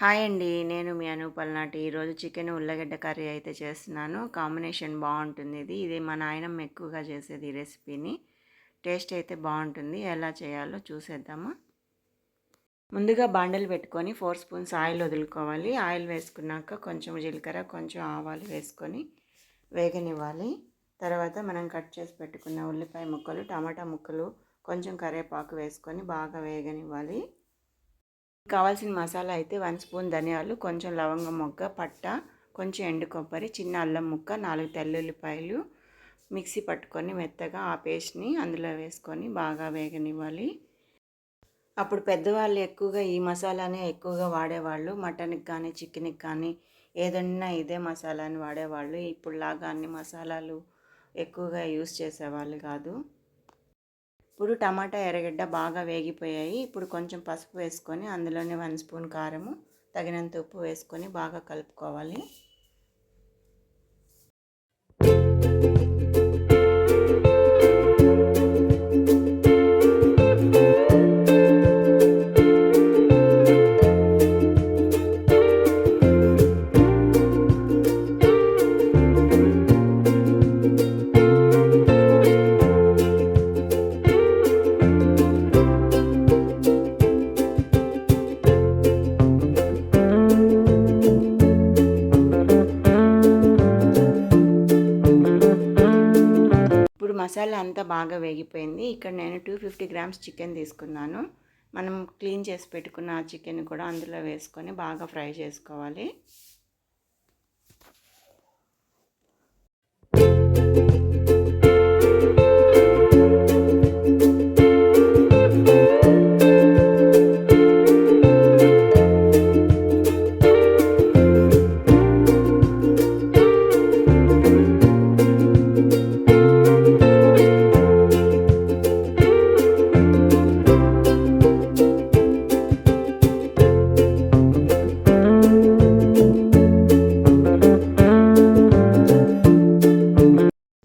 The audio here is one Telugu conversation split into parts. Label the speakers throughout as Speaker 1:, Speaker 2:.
Speaker 1: హాయ్ అండి. నేను మీ పల్నాటి. ఈరోజు చికెన్ ఉల్లగడ్డ కర్రీ అయితే చేస్తున్నాను. కాంబినేషన్ బాగుంటుంది. ఇది మా నాయనమ్మ ఎక్కువగా చేసేది ఈ రెసిపీని. టేస్ట్ అయితే బాగుంటుంది. ఎలా చేయాలో చూసేద్దామా. ముందుగా బాండలు పెట్టుకొని 4 స్పూన్స్ ఆయిల్ వదులుకోవాలి. ఆయిల్ వేసుకున్నాక కొంచెం జీలకర్ర, కొంచెం ఆవాలు వేసుకొని వేగనివ్వాలి. తర్వాత మనం కట్ చేసి పెట్టుకున్న ఉల్లిపాయ ముక్కలు, టమాటా ముక్కలు, కొంచెం కరివేపాకు వేసుకొని బాగా వేగనివ్వాలి. కావాల్సిన మసాలా అయితే 1 స్పూన్ ధనియాలు, కొంచెం లవంగం మొగ్గ, పట్ట, కొంచెం ఎండు కొబ్బరి, చిన్న అల్లం ముక్క, 4 తెల్లుల్లిపాయలు మిక్సీ పట్టుకొని మెత్తగా ఆ పేస్ట్ని అందులో వేసుకొని బాగా వేగనివ్వాలి. అప్పుడు పెద్దవాళ్ళు ఎక్కువగా ఈ మసాలానే ఎక్కువగా వాడేవాళ్ళు. మటన్కి కానీ చికెన్కి కానీ ఏదన్నా ఇదే మసాలాని వాడేవాళ్ళు. ఇప్పుడులాగా అన్ని మసాలాలు ఎక్కువగా యూస్ చేసేవాళ్ళు కాదు. ఇప్పుడు టమాటా ఎర్రగడ్డ బాగా వేగిపోయాయి. ఇప్పుడు కొంచెం పసుపు వేసుకొని అందులోనే 1 స్పూన్ కారము, తగినంత ఉప్పు వేసుకొని బాగా కలుపుకోవాలి. మసాలా అంతా బాగా వేగిపోయింది. ఇక్కడ నేను 250 గ్రామ్స్ చికెన్ తీసుకున్నాను. మనం క్లీన్ చేసి పెట్టుకున్న ఆ చికెన్ కూడా అందులో వేసుకొని బాగా ఫ్రై చేసుకోవాలి.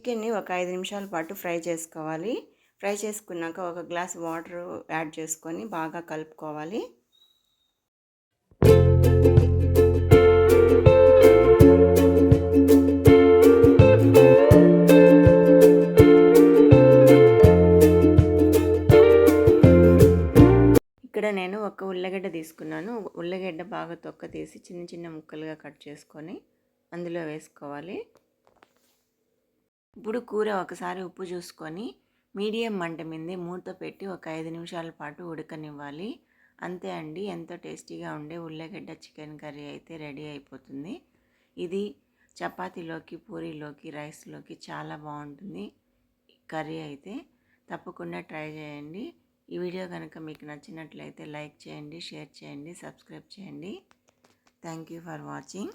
Speaker 1: చికెన్ని ఒక 5 నిమిషాల పాటు ఫ్రై చేసుకోవాలి. ఫ్రై చేసుకున్నాక ఒక గ్లాస్ వాటర్ యాడ్ చేసుకొని బాగా కలుపుకోవాలి. ఇక్కడ నేను ఒక ఉల్లగడ్డ తీసుకున్నాను. ఉల్లగడ్డ బాగా తొక్క తీసి చిన్న చిన్న ముక్కలుగా కట్ చేసుకొని అందులో వేసుకోవాలి. ఇప్పుడు కూర ఒకసారి ఉప్పు చూసుకొని మీడియం మంట మీద మూత పెట్టి ఒక 5 నిమిషాల పాటు ఉడకనివ్వాలి. అంతే అండి, ఎంతో టేస్టీగా ఉండే ఉల్లగడ్డ చికెన్ కర్రీ అయితే రెడీ అయిపోతుంది. ఇది చపాతీలోకి, పూరీలోకి, రైస్లోకి చాలా బాగుంటుంది కర్రీ అయితే. తప్పకుండా ట్రై చేయండి. ఈ వీడియో కనుక మీకు నచ్చినట్లయితే లైక్ చేయండి, షేర్ చేయండి, సబ్స్క్రైబ్ చేయండి. Thank you for watching.